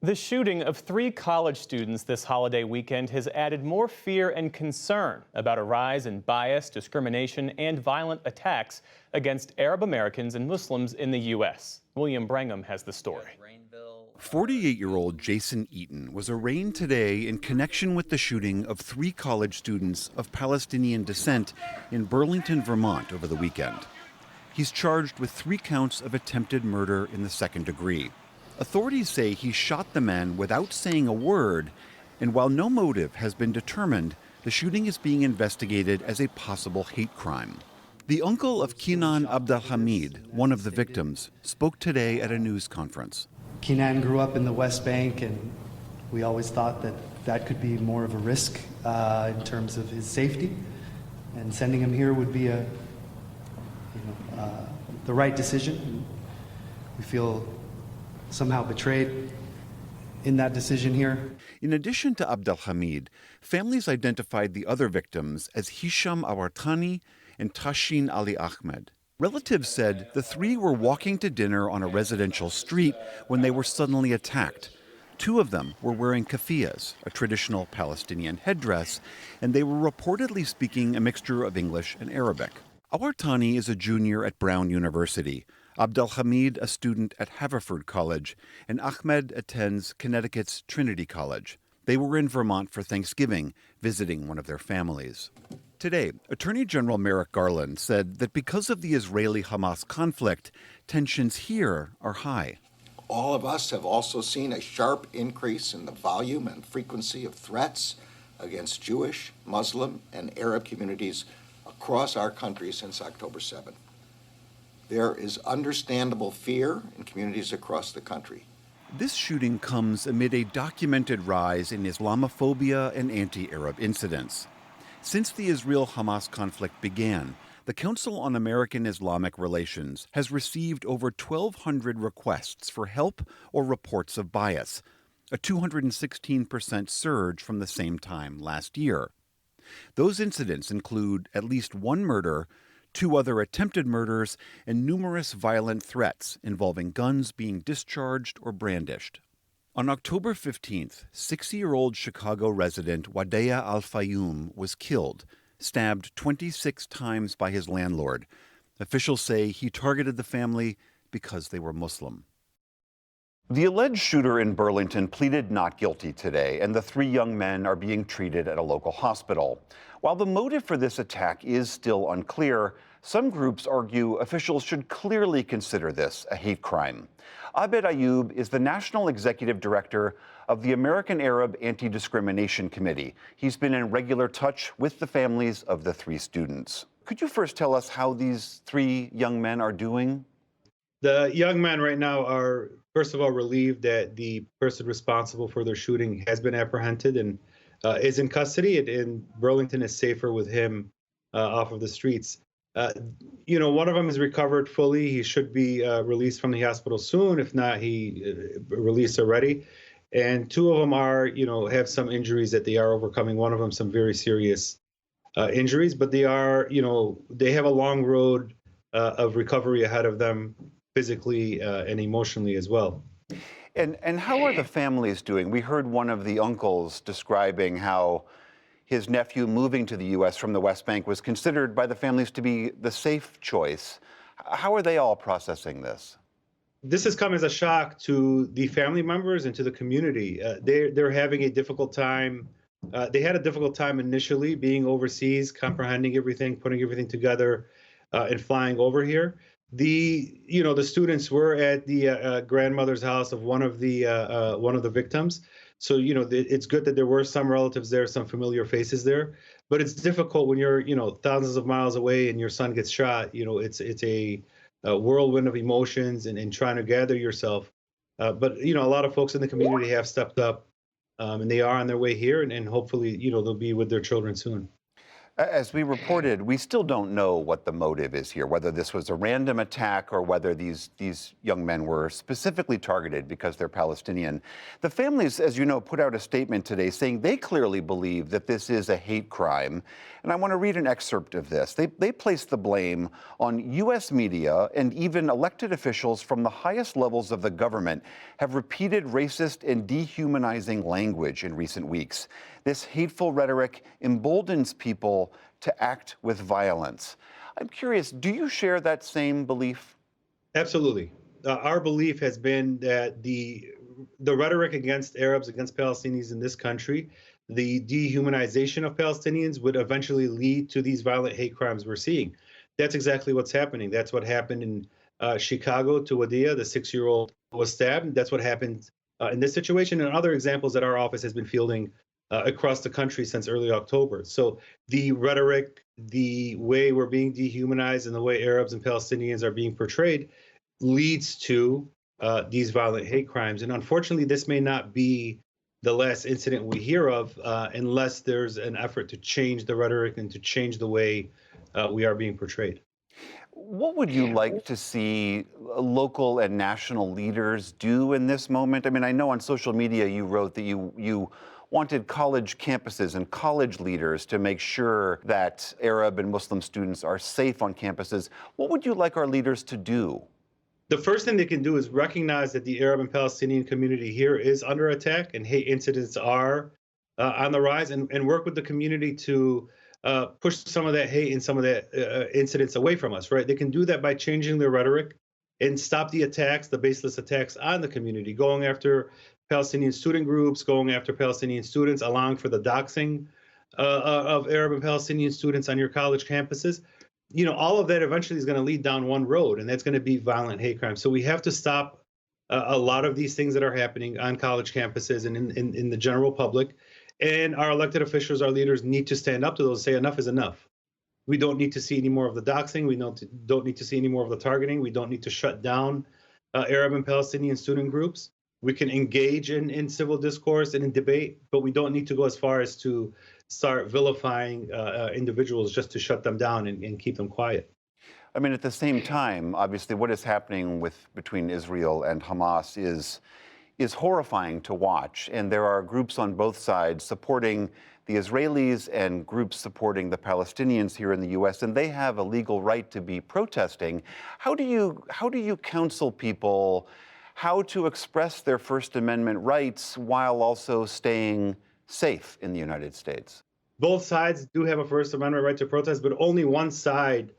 The shooting of three college students this holiday weekend has added more fear and concern about a rise in bias, discrimination, and violent attacks against Arab Americans and Muslims in the U.S. William Brangham has the story. 48-year-old Jason Eaton was arraigned today in connection with the shooting of three college students of Palestinian descent in Burlington, Vermont over the weekend. He's charged with 3 counts of attempted murder in the second degree. Authorities say he shot the men without saying a word, and while no motive has been determined, the shooting is being investigated as a possible hate crime. The uncle of Kenan Abdelhamid, one of the victims, spoke today at a news conference. Kenan grew up in the West Bank, and we always thought that that could be more of a risk in terms of his safety, and sending him here would be the right decision. We feel somehow betrayed in that decision here. In addition to Abdelhamid, families identified the other victims as Hisham Awartani and Tashin Ali Ahmed. Relatives said the 3 were walking to dinner on a residential street when they were suddenly attacked. 2 of them were wearing keffiyehs, a traditional Palestinian headdress, and they were reportedly speaking a mixture of English and Arabic. Awartani is a junior at Brown University, Abdelhamid a student at Haverford College, and Ahmed attends Connecticut's Trinity College. They were in Vermont for Thanksgiving, visiting one of their families. Today, Attorney General Merrick Garland said that because of the Israeli-Hamas conflict, tensions here are high. All of us have also seen a sharp increase in the volume and frequency of threats against Jewish, Muslim, and Arab communities across our country since October 7th. There is understandable fear in communities across the country. This shooting comes amid a documented rise in Islamophobia and anti-Arab incidents. Since the Israel-Hamas conflict began, the Council on American Islamic Relations has received over 1,200 requests for help or reports of bias, a 216% surge from the same time last year. Those incidents include at least 1 murder, 2 other attempted murders, and numerous violent threats involving guns being discharged or brandished. On October 15th, 60-year-old Chicago resident Wadea Al-Fayoum was killed, stabbed 26 times by his landlord. Officials say he targeted the family because they were Muslim. The alleged shooter in Burlington pleaded not guilty today, and the 3 young men are being treated at a local hospital. While the motive for this attack is still unclear, some groups argue officials should clearly consider this a hate crime. Abed Ayoub is the National Executive Director of the American Arab Anti-Discrimination Committee. He's been in regular touch with the families of the 3 students. Could you first tell us how these 3 young men are doing? The young men right now are, first of all, relieved that the person responsible for their shooting has been apprehended and is in custody, and Burlington is safer with him off of the streets. One of them is recovered fully. He should be released from the hospital soon. If not, he released already. And 2 of them are, have some injuries that they are overcoming. One of them, some very serious injuries, but they are, they have a long road of recovery ahead of them, physically and emotionally as well. And how are the families doing? We heard one of the uncles describing how his nephew moving to the U.S. from the West Bank was considered by the families to be the safe choice. How are they all processing this? This has come as a shock to the family members and to the community. They're having a difficult time. They had a difficult time initially being overseas, comprehending everything, putting everything together, and flying over here. The students were at the grandmother's house of one of the victims. So, it's good that there were some relatives there, some familiar faces there, but it's difficult when you're, thousands of miles away and your son gets shot. It's a whirlwind of emotions and trying to gather yourself. But a lot of folks in the community have stepped up, and they are on their way here, and hopefully, they'll be with their children soon. As we reported, we still don't know what the motive is here, whether this was a random attack or whether these young men were specifically targeted because they're Palestinian. The families, as you know, put out a statement today saying they clearly believe that this is a hate crime. And I want to read an excerpt of this. They place the blame on U.S. media, and even elected officials from the highest levels of the government have repeated racist and dehumanizing language in recent weeks. This hateful rhetoric emboldens people to act with violence. I'm curious, do you share that same belief? Absolutely. Our belief has been that the rhetoric against Arabs, against Palestinians in this country, the dehumanization of Palestinians would eventually lead to these violent hate crimes we're seeing. That's exactly what's happening. That's what happened in Chicago to Wadea, the 6-year-old was stabbed. That's what happened in this situation and other examples that our office has been fielding across the country since early October. So the rhetoric, the way we're being dehumanized and the way Arabs and Palestinians are being portrayed leads to these violent hate crimes. And unfortunately, this may not be the last incident we hear of unless there's an effort to change the rhetoric and to change the way we are being portrayed. What would you like to see local and national leaders do in this moment? I mean, I know on social media you wrote that you wanted college campuses and college leaders to make sure that Arab and Muslim students are safe on campuses. What would you like our leaders to do? The first thing they can do is recognize that the Arab and Palestinian community here is under attack and hate incidents are on the rise, and work with the community to push some of that hate and some of that incidents away from us, right? They can do that by changing their rhetoric and stop the attacks, the baseless attacks on the community, going after Palestinian student groups, going after Palestinian students, allowing for the doxing of Arab and Palestinian students on your college campuses. You know, all of that eventually is going to lead down one road, and that's going to be violent hate crimes. So we have to stop a lot of these things that are happening on college campuses and in the general public. And our elected officials, our leaders need to stand up to those and say enough is enough. We don't need to see any more of the doxing. We don't need to see any more of the targeting. We don't need to shut down Arab and Palestinian student groups. We can engage in civil discourse and in debate, but we don't need to go as far as to start vilifying individuals just to shut them down and keep them quiet. I mean, at the same time, obviously, what is happening between Israel and Hamas is horrifying to watch. And there are groups on both sides supporting the Israelis and groups supporting the Palestinians here in the U.S., and they have a legal right to be protesting. How do you counsel people how to express their First Amendment rights while also staying safe in the United States? Both sides do have a First Amendment right to protest, but only one side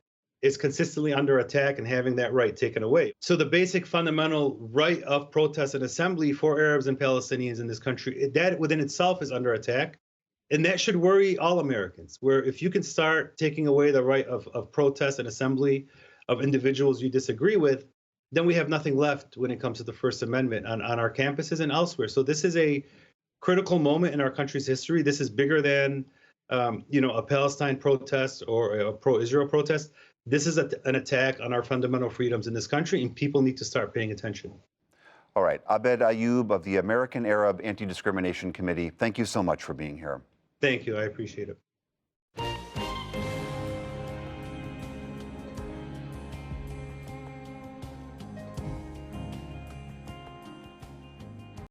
is consistently under attack and having that right taken away. So the basic fundamental right of protest and assembly for Arabs and Palestinians in this country, that within itself is under attack. And that should worry all Americans, where if you can start taking away the right of protest and assembly of individuals you disagree with, then we have nothing left when it comes to the First Amendment on our campuses and elsewhere. So this is a critical moment in our country's history. This is bigger than a Palestine protest or a pro-Israel protest. This is an attack on our fundamental freedoms in this country, and people need to start paying attention. All right, Abed Ayoub of the American Arab Anti-Discrimination Committee, thank you so much for being here. Thank you. I appreciate it.